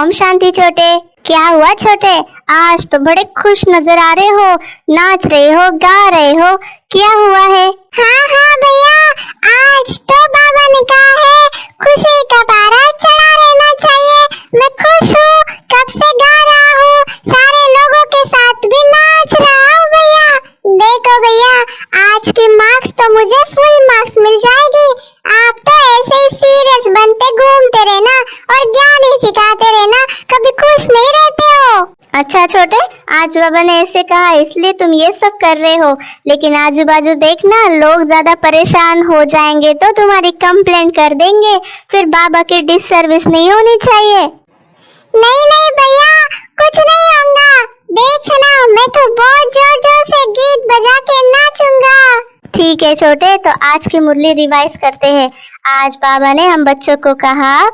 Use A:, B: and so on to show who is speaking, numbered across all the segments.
A: ओम शांति छोटे। क्या हुआ छोटे, आज तो बड़े खुश नजर आ रहे हो, नाच रहे हो, गा रहे हो, क्या हुआ है?
B: हाँ भैया, आज तो बाबा ने कहा है खुशी का पारा चढ़ा रहना चाहिए। मैं खुश हूँ, कब से गा रहा हूँ, सारे लोगों के साथ भी नाच रहा हूँ भैया। देखो भैया, आज की मार्क्स तो मुझे फुल मार्क्स मिल जाएगी। आप तो ऐसे ही सीरियस बनते घूमते रहना और ज्ञान ही सिखाते रहना, कभी खुश नहीं रहते हो।
A: अच्छा छोटे, आज बाबा ने ऐसे कहा इसलिए तुम ये सब कर रहे हो, लेकिन आजू बाजू देखना, लोग ज्यादा परेशान हो जाएंगे तो तुम्हारी कंप्लेंट कर देंगे, फिर बाबा की डिससर्विस नहीं होनी चाहिए।
B: नहीं भैया, कुछ नहीं होगा, देखना मैं तो बहुत जोर जोर से गीत बजा के नाचूंगा।
A: ठीक है छोटे, तो आज की मुरली रिवाइज करते हैं। आज बाबा ने हम बच्चों को कहा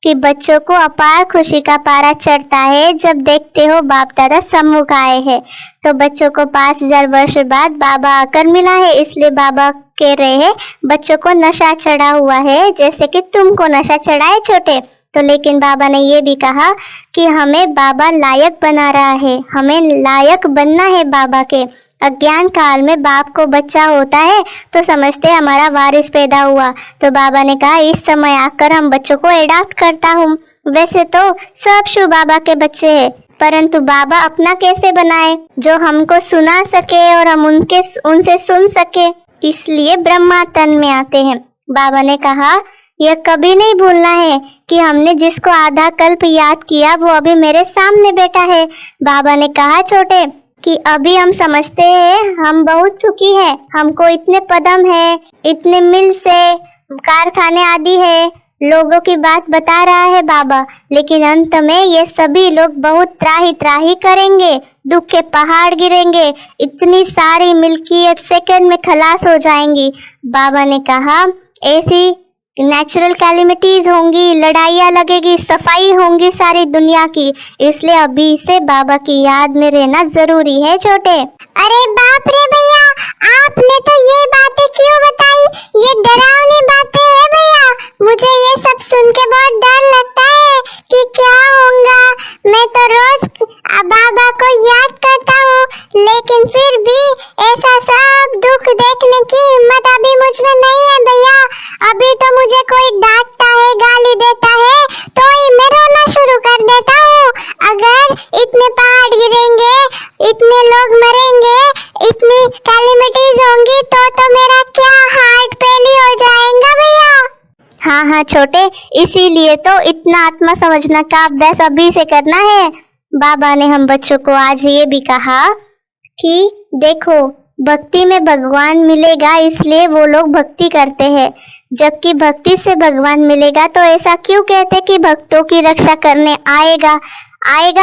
A: कि बच्चों को अपार खुशी का पारा चढ़ता है जब देखते हो बाप दादा सम्मुख आए हैं। तो बच्चों को 5000 वर्ष बाद बाबा आकर मिला है, इसलिए बाबा कह रहे हैं बच्चों को नशा चढ़ा हुआ है, जैसे कि तुमको नशा चढ़ा है छोटे। तो लेकिन बाबा ने ये भी कहा कि हमें बाबा लायक बना रहा है, हमें लायक बनना है बाबा के। अज्ञान काल में बाप को बच्चा होता है तो समझते हमारा वारिस पैदा हुआ, तो बाबा ने कहा इस समय आकर हम बच्चों को एडॉप्ट करता हूँ। वैसे तो सब शिव बाबा के बच्चे हैं, परंतु बाबा अपना कैसे बनाए जो हमको सुना सके और हम उनसे सुन सके, इसलिए ब्रह्मा तन में आते हैं। बाबा ने कहा यह कभी नहीं भूलना है कि हमने जिसको आधा कल्प याद किया वो अभी मेरे सामने बैठा है। बाबा ने कहा छोटे कि अभी हम समझते हैं हम बहुत सुखी हैं, हमको इतने पदम है, इतने मिल से कारखाने आदि है, लोगों की बात बता रहा है बाबा, लेकिन अंत में ये सभी लोग बहुत त्राही त्राही करेंगे, दुख के पहाड़ गिरेंगे, इतनी सारी मिल्कियत सेकंड में खलास हो जाएंगी। बाबा ने कहा ऐसी नेचुरल कैलेमिटीज होंगी, लड़ाइयाँ लगेगी, सफाई होंगी सारी दुनिया की, इसलिए अभी से बाबा की याद में रहना जरूरी है छोटे।
B: अरे बाप रे भैया, आपने तो ये बातें क्यों बताई, ये डरावनी बातें हैं भैया। मुझे ये सब सुन के बहुत डर लगता है कि क्या होगा। मैं तो रोज बाबा को याद करता हूँ, लेकिन फिर भी ऐसा सब दुख देखने की हिम्मत अभी मुझ में नहीं है भैया। अभी तो मुझे कोई डांटता है, गाली देता है तो ही मैं रोना शुरू कर देता हूँ। अगर इतने पहाड़ गिरेंगे, इतने लोग मरेंगे, इतनी कैलेमिटीज होंगी तो मेरा क्या हार्ट फेल हो जाएगा भैया।
A: हाँ छोटे, इसीलिए तो इतना आत्मा समझना का अभ्यास अभी से करना है। बाबा ने हम बच्चों को आज ये भी कहा कि देखो भक्ति में भगवान मिलेगा, इसलिए वो लोग भक्ति करते हैं, जबकि भक्ति से भगवान मिलेगा तो ऐसा क्यों कहते कि भक्तों की रक्षा करने आएगा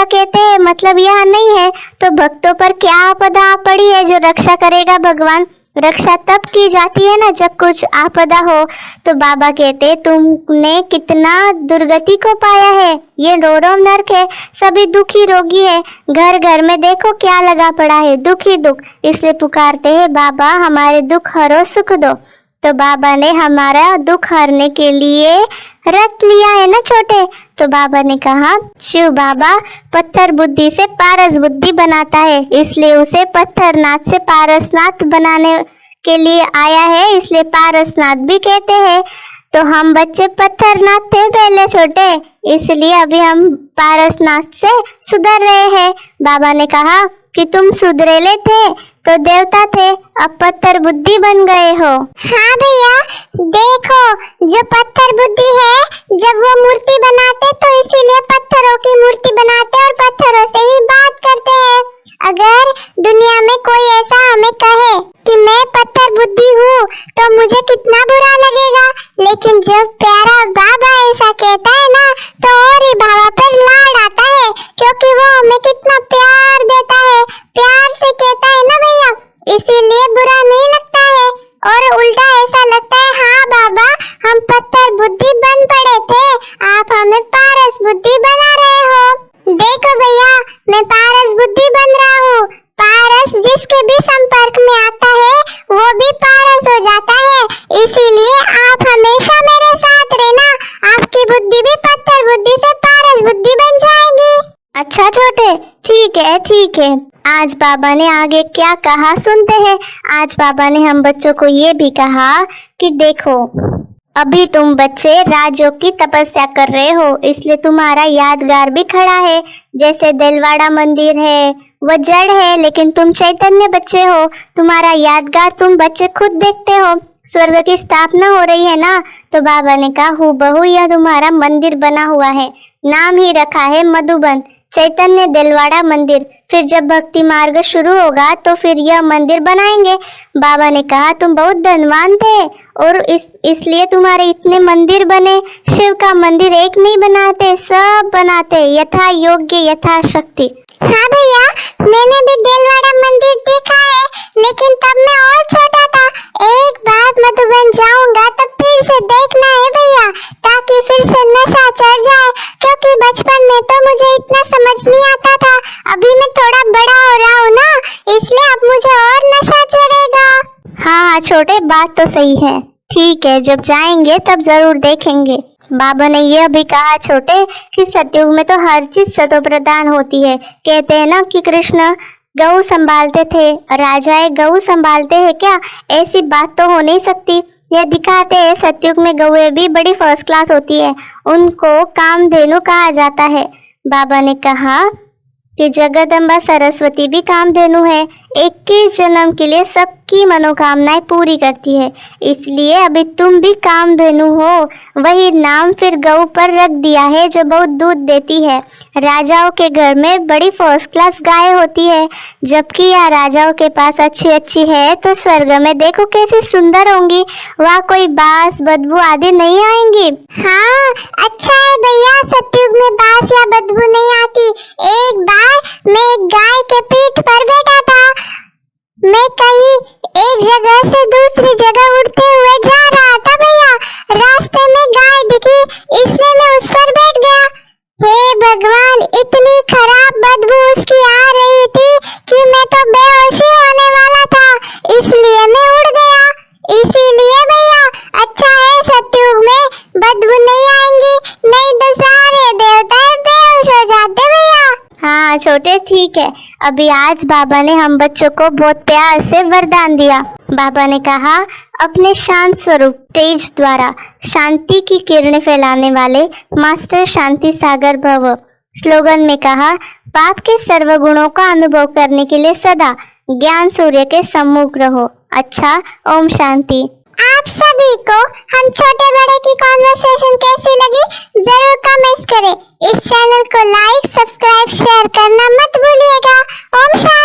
A: कहते हैं, मतलब यह नहीं है। तो भक्तों पर क्या आपदा पड़ी है जो रक्षा करेगा भगवान? रक्षा तब की जाती है ना जब कुछ आपदा हो। तो बाबा कहते तुमने कितना दुर्गति को पाया है, ये रोम नरक है, सभी दुखी रोगी है, घर घर में देखो क्या लगा पड़ा है, दुखी दुख, इसलिए पुकारते हैं बाबा हमारे दुख हरो सुख दो। तो बाबा ने हमारा दुख हरने के लिए रख लिया है ना छोटे। तो बाबा ने कहा शिव बाबा पत्थर बुद्धि से पारस बुद्धि बनाता है, इसलिए उसे पत्थरनाथ से पारसनाथ बनाने के लिए आया है, इसलिए पारसनाथ भी कहते हैं। तो हम बच्चे पत्थरनाथ थे पहले छोटे, इसलिए अभी हम पारसनाथ से सुधर रहे हैं। बाबा ने कहा कि तुम सुधरेले थे तो देवता थे, अब पत्थर बुद्धि बन गए हो।
B: हाँ भैया, देखो जो पत्थर बुद्धि है, जब वो मूर्ति बनाते तो इसीलिए पत्थरों की मूर्ति बनाते और पत्थरों से ही बात करते हैं। अगर दुनिया में कोई ऐसा हमें कहे कि मैं पत्थर बुद्धि हूँ तो मुझे कितना बुरा लगेगा, लेकिन जब प्यारा बाबा ऐसा कहता है ना तो और ही बाबा पर लाड आता है, क्योंकि वो हमें कितना प्यार देता है, प्यार से कहता है ना भैया, इसीलिए बुरा नहीं लगता है। और उल्टा ऐसा लगता है हाँ बाबा हम पत्थर बुद्धि बन पड़े थे, आप हमें पारस बुद्धि बना रहे हो।
A: अच्छा छोटे, ठीक है। आज बाबा ने आगे क्या कहा सुनते हैं। आज बाबा ने हम बच्चों को ये भी कहा कि देखो, अभी तुम बच्चे राजयोग की तपस्या कर रहे हो, इसलिए तुम्हारा यादगार भी खड़ा है। जैसे दिलवाड़ा मंदिर है वो जड़ है, लेकिन तुम चैतन्य बच्चे हो, तुम्हारा यादगार तुम बच्चे खुद देखते हो। स्वर्ग की स्थापना हो रही है ना, तो बाबा ने कहा हूबहू यह तुम्हारा मंदिर बना हुआ है। नाम ही रखा है मधुबन, चैतन्य दिलवाड़ा मंदिर। फिर जब भक्ति मार्ग शुरू होगा तो फिर यह मंदिर बनाएंगे। बाबा ने कहा तुम बहुत धनवान थे और इसलिए तुम्हारे इतने मंदिर बने। शिव का मंदिर एक नहीं बनाते, सब बनाते, यथा योग्य यथा शक्ति।
B: हाँ भैया, मैंने भी दिलवाड़ा मंदिर देखा है, लेकिन तब मैं और छोटा था। एक बार मधुबन जाऊंगा तब फिर से देखना है भैया, ताकि फिर से नशा चढ़ जाए, क्योंकि बचपन में तो मुझे इतना समझ नहीं आता था। अभी मैं थोड़ा बड़ा हो रहा हूँ ना, इसलिए अब मुझे और नशा चढ़ेगा।
A: हाँ छोटे, बात तो सही है। ठीक है, जब जाएंगे तब जरूर देखेंगे। बाबा ने यह भी कहा छोटे कि सतयुग में तो हर चीज सतो प्रधान होती है। कहते हैं ना कि कृष्ण गऊ संभालते थे, राजाएं गऊ संभालते हैं क्या? ऐसी बात तो हो नहीं सकती। यह दिखाते हैं सतयुग में गऊएं भी बड़ी फर्स्ट क्लास होती है, उनको कामधेनु कहा जाता है। बाबा ने कहा कि जगदम्बा सरस्वती भी कामधेनु है, 21 जन्म के लिए सबकी मनोकामनाएं पूरी करती है। इसलिए अभी तुम भी कामधेनु हो, वही नाम फिर गऊ पर रख दिया है जो बहुत दूध देती है। राजाओं के घर में बड़ी फर्स्ट क्लास गाय होती है, जबकि यह राजाओं के पास अच्छी है तो स्वर्ग में देखो कैसी सुंदर होंगी, वहाँ कोई बास बदबू आदि नहीं आएंगी।
B: हाँ अच्छा है भैया, सतयुग में बास या बदबू नहीं आती। एक बार मैं एक गाय के पीठ पर बैठा था। मैं कहीं एक जगह से दूसरी जगह उड़ते हुए जा रहा था भैया। रास्ते में गाय दिखी, इसलिए मैं उस पर बैठ गया। हे भगवान, इतनी खराब बदबू उसकी आ रही थी कि मैं तो बेहोशी होने वाला था, इसलिए मैं उड़ गया। इसीलिए भैया अच्छा है सतयुग में बदबू नहीं आएंगी, नहीं तो सारे देवता बेहोश हो जाते भैया।
A: हाँ छोटे, ठीक है। अभी आज बाबा ने हम बच्चों को बहुत प्यार से वरदान दिया। बाबा ने कहा अपने शांत स्वरूप तेज द्वारा शांति की किरणें फैलाने वाले मास्टर शांति सागर भव। स्लोगन में कहा पाप के सर्व गुणों का अनुभव करने के लिए सदा ज्ञान सूर्य के सम्मुख रहो। अच्छा, ओम शांति।
B: आप सभी को हम छोटे बड़े की कॉन्वर्सेशन कैसी लगी जरूर कमेंट करें। इस चैनल को लाइक, सब्सक्राइब, शेयर करना मत भूलिएगा। ओम शांति।